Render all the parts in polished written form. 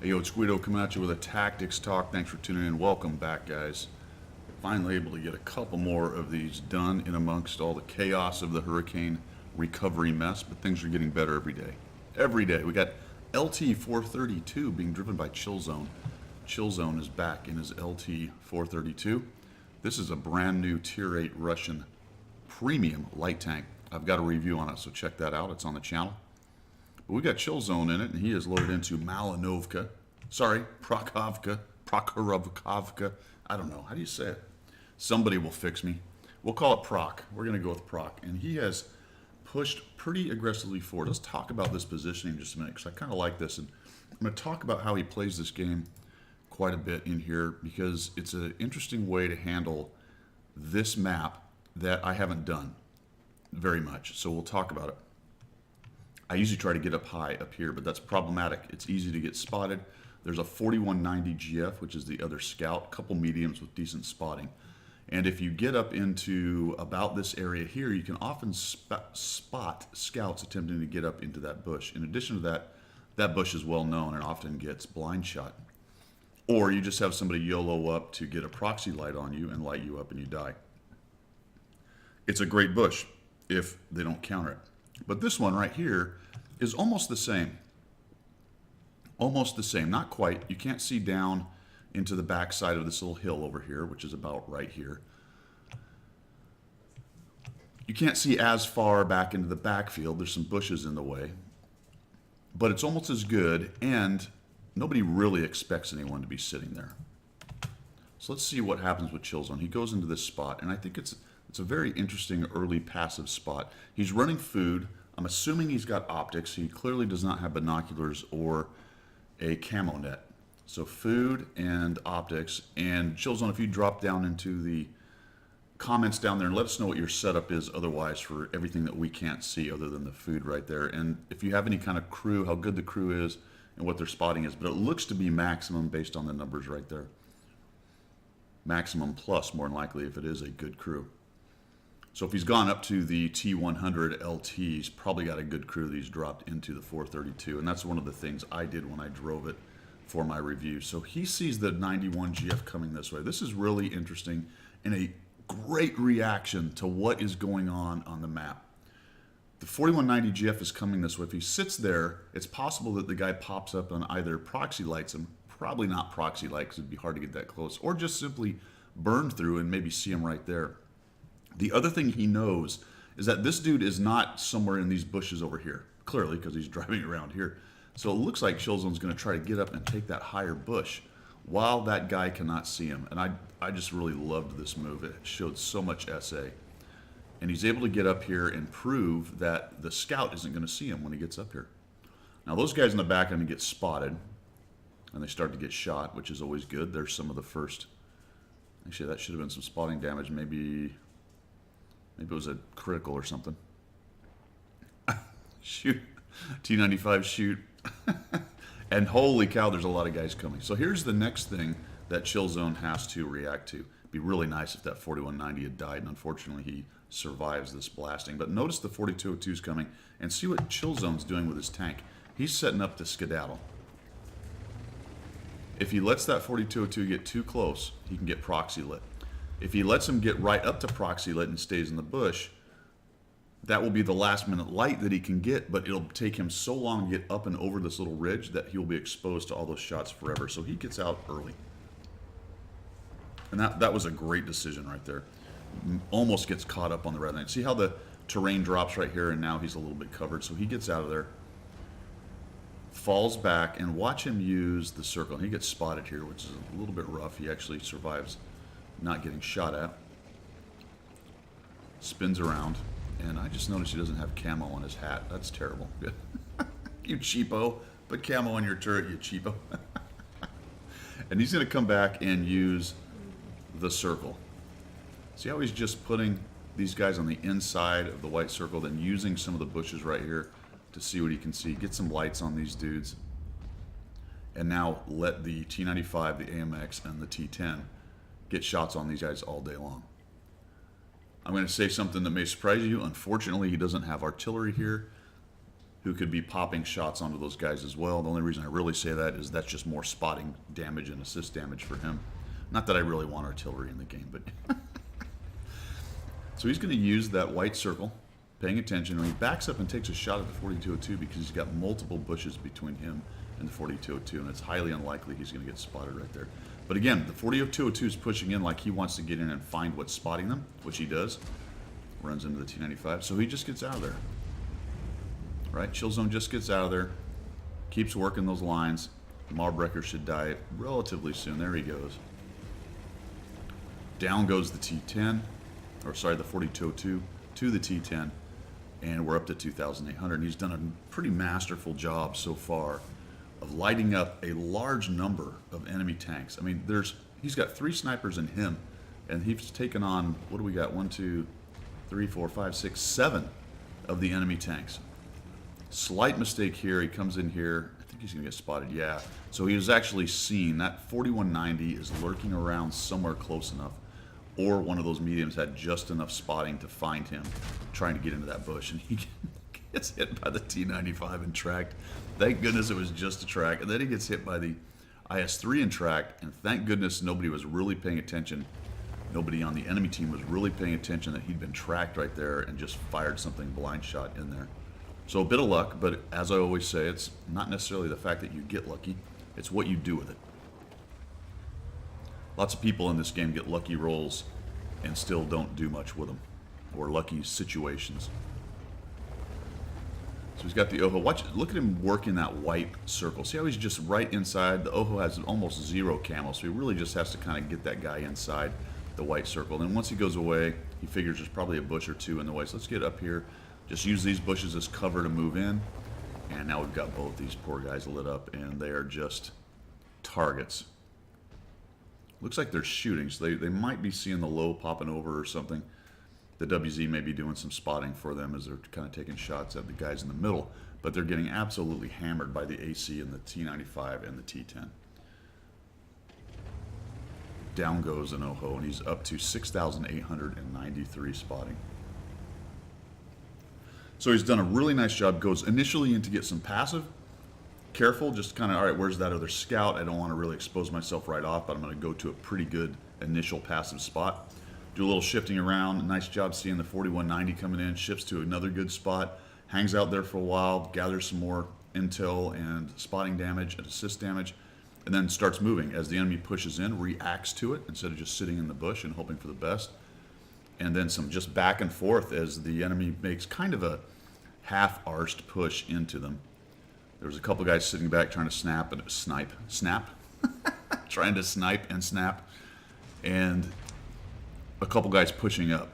Hey, yo, it's Guido coming at you with a tactics talk. Thanks for tuning in. Welcome back, guys. Finally able to get a couple more of these done in amongst all the chaos of the hurricane recovery mess, but things are getting better every day. Every day. We got LT-432 being driven by Chilzone. Chilzone is back in his LT-432. This is a brand new Tier 8 Russian premium light tank. I've got a review on it, so check that out. It's on the channel. But we got Chilzone in it, and he is loaded into Prokhorovka. I don't know. How do you say it? Somebody will fix me. We'll call it Proc. We're going to go with Proc. And he has pushed pretty aggressively forward. Let's talk about this positioning in just a minute, because I kind of like this. And I'm going to talk about how he plays this game quite a bit in here, because it's an interesting way to handle this map that I haven't done very much. So we'll talk about it. I usually try to get up high up here, but that's problematic. It's easy to get spotted. There's a 4190 GF, which is the other scout, a couple mediums with decent spotting. And if you get up into about this area here, you can often spot scouts attempting to get up into that bush. In addition to that, that bush is well known and often gets blind shot. Or you just have somebody YOLO up to get a proxy light on you and light you up and you die. It's a great bush if they don't counter it. But this one right here is almost the same. Almost the same. Not quite. You can't see down into the back side of this little hill over here, which is about right here. You can't see as far back into the backfield. There's some bushes in the way. But it's almost as good, and nobody really expects anyone to be sitting there. So let's see what happens with Chilzone. He goes into this spot, and I think it's a very interesting early passive spot. He's running food. I'm assuming he's got optics. He clearly does not have binoculars or a camo net. So food and optics. And Chilzone, if you drop down into the comments down there and let us know what your setup is otherwise for everything that we can't see other than the food right there. And if you have any kind of crew, how good the crew is and what their spotting is. But it looks to be maximum based on the numbers right there. Maximum plus, more than likely, if it is a good crew. So if he's gone up to the T100 LT, he's probably got a good crew that he's dropped into the 432. And that's one of the things I did when I drove it for my review. So he sees the 91 GF coming this way. This is really interesting and a great reaction to what is going on the map. The 4190 GF is coming this way. If he sits there, it's possible that the guy pops up and either proxy lights him, probably not proxy light because it'd be hard to get that close, or just simply burn through and maybe see him right there. The other thing he knows is that this dude is not somewhere in these bushes over here, clearly, because he's driving around here. So it looks like Chilzone's going to try to get up and take that higher bush while that guy cannot see him. And I just really loved this move. It showed so much SA. And he's able to get up here and prove that the scout isn't going to see him when he gets up here. Now those guys in the back are going to get spotted, and they start to get shot, which is always good. There's some of the first. Actually, that should have been some spotting damage. Maybe it was a critical or something. Shoot. T95 shoot. And holy cow, there's a lot of guys coming. So here's the next thing that Chilzone has to react to. It'd be really nice if that 4190 had died, and unfortunately he survives this blasting. But notice the 4202 is coming, and see what Chilzone's doing with his tank. He's setting up to skedaddle. If he lets that 4202 get too close, he can get proxy lit. If he lets him get right up to proxy lit and stays in the bush, that will be the last minute light that he can get, but it'll take him so long to get up and over this little ridge that he'll be exposed to all those shots forever. So he gets out early. And that was a great decision right there. Almost gets caught up on the red line. See how the terrain drops right here, and now he's a little bit covered. So he gets out of there, falls back, and watch him use the circle. He gets spotted here, which is a little bit rough. He actually survives not getting shot at. Spins around, and I just noticed he doesn't have camo on his hat. That's terrible. You cheapo. Put camo on your turret, you cheapo. And he's going to come back and use the circle. See how he's just putting these guys on the inside of the white circle, then using some of the bushes right here to see what he can see. Get some lights on these dudes. And now let the T95, the AMX, and the T10 get shots on these guys all day long. I'm going to say something that may surprise you. Unfortunately, he doesn't have artillery here. who could be popping shots onto those guys as well. The only reason I really say that is that's just more spotting damage and assist damage for him. Not that I really want artillery in the game, but... So he's going to use that white circle, paying attention, and he backs up and takes a shot at the 4202 because he's got multiple bushes between him and the 4202, and it's highly unlikely he's going to get spotted right there. But again, the 4202 is pushing in like he wants to get in and find what's spotting them, which he does. Runs into the T-95, so he just gets out of there. Right, Chilzone just gets out of there, keeps working those lines. Marbreaker should die relatively soon. There he goes. Down goes the T-10, or sorry, the 4202 to the T-10, and we're up to 2,800. And he's done a pretty masterful job so far of lighting up a large number of enemy tanks. I mean, he's got 3 snipers in him, and he's taken on, what do we got? 1, 2, 3, 4, 5, 6, 7 of the enemy tanks. Slight mistake here. He comes in here. I think he's going to get spotted. Yeah. So he was actually seen. That 4190 is lurking around somewhere close enough, or one of those mediums had just enough spotting to find him trying to get into that bush, and he gets hit by the T-95 and tracked. Thank goodness it was just a track. And then he gets hit by the IS-3 and tracked, and thank goodness nobody was really paying attention. Nobody on the enemy team was really paying attention that he'd been tracked right there and just fired something blind shot in there. So a bit of luck, but as I always say, it's not necessarily the fact that you get lucky, it's what you do with it. Lots of people in this game get lucky rolls and still don't do much with them, or lucky situations. So he's got the Oho. Look at him working that white circle. See how he's just right inside? The Oho has almost 0 camo, so he really just has to kind of get that guy inside the white circle. Then once he goes away, he figures there's probably a bush or 2 in the way. So let's get up here. Just use these bushes as cover to move in. And now we've got both these poor guys lit up, and they are just targets. Looks like they're shooting, so they might be seeing the low popping over or something. The WZ may be doing some spotting for them as they're kind of taking shots at the guys in the middle. But they're getting absolutely hammered by the AC and the T-95 and the T-10. Down goes an Oho, and he's up to 6,893 spotting. So he's done a really nice job. Goes initially in to get some passive. Careful, just kind of, all right, where's that other scout? I don't want to really expose myself right off, but I'm going to go to a pretty good initial passive spot. Do a little shifting around. Nice job seeing the 4190 coming in. Shifts to another good spot. Hangs out there for a while. Gathers some more intel and spotting damage and assist damage. And then starts moving. As the enemy pushes in, reacts to it instead of just sitting in the bush and hoping for the best. And then some just back and forth as the enemy makes kind of a half-arsed push into them. There was a couple guys sitting back trying to snap, trying to snipe and snap, and a couple guys pushing up.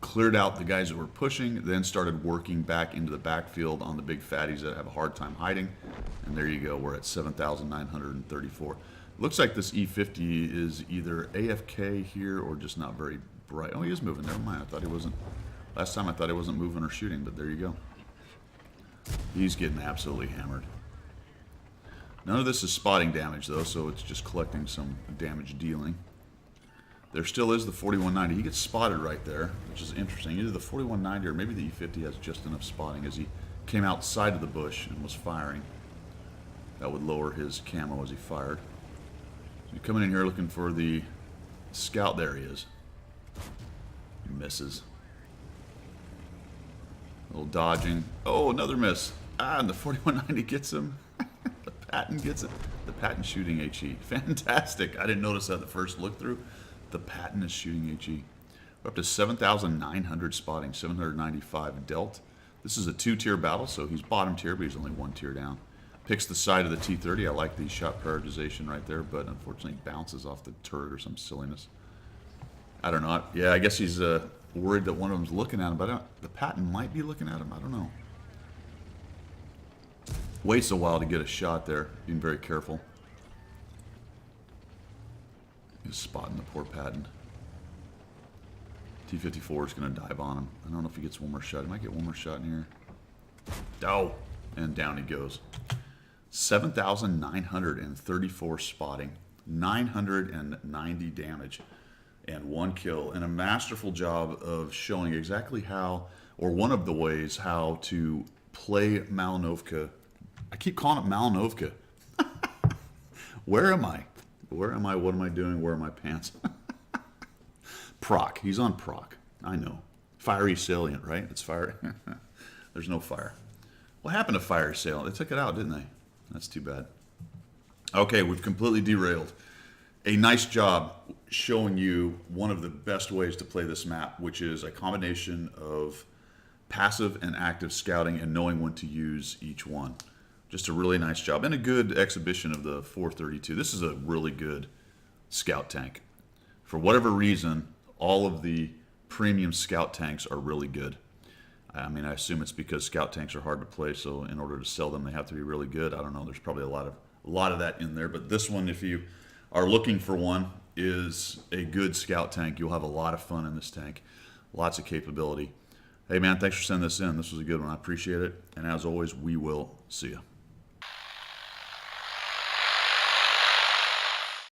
Cleared out the guys that were pushing, then started working back into the backfield on the big fatties that have a hard time hiding. And there you go, we're at 7,934. Looks like this E50 is either AFK here or just not very bright. Oh, he is moving. Never mind. I thought he wasn't. Last time I thought he wasn't moving or shooting, but there you go. He's getting absolutely hammered. None of this is spotting damage, though, so it's just collecting some damage dealing. There still is the 4190. He gets spotted right there, which is interesting. Either the 4190 or maybe the E50 has just enough spotting as he came outside of the bush and was firing. That would lower his camo as he fired. So you're coming in here looking for the scout. There he is. He misses. A little dodging. Oh, another miss. Ah, and the 4190 gets him. The Patton gets it. The Patton shooting HE. Fantastic. I didn't notice that the first look through. The Patton is shooting HE. We're up to 7,900 spotting, 795 dealt. This is a 2-tier battle, so he's bottom tier, but he's only 1 tier down. Picks the side of the T-30. I like the shot prioritization right there, but unfortunately bounces off the turret or some silliness. I don't know. Yeah, I guess he's worried that one of them's looking at him, but the Patton might be looking at him. I don't know. Waits a while to get a shot there, being very careful. He's spotting the poor Patton. T-54 is going to dive on him. I don't know if he gets one more shot. He might get one more shot in here. Oh! And down he goes. 7,934 spotting. 990 damage. And 1 kill. And a masterful job of showing exactly how, or one of the ways how to play Malinovka. I keep calling it Malinovka. Where am I? Where am I? What am I doing? Where are my pants? Proc. He's on proc. I know. Fiery Salient, right? It's fire. There's no fire. What happened to Fiery Salient? They took it out, didn't they? That's too bad. Okay, we've completely derailed. A nice job showing you one of the best ways to play this map, which is a combination of passive and active scouting and knowing when to use each one. Just a really nice job and a good exhibition of the 432. This is a really good scout tank. For whatever reason, all of the premium scout tanks are really good. I mean, I assume it's because scout tanks are hard to play, so in order to sell them, they have to be really good. I don't know. There's probably a lot of that in there, but this one, if you are looking for one, is a good scout tank. You'll have a lot of fun in this tank. Lots of capability. Hey, man, thanks for sending this in. This was a good one. I appreciate it. And as always, we will see you.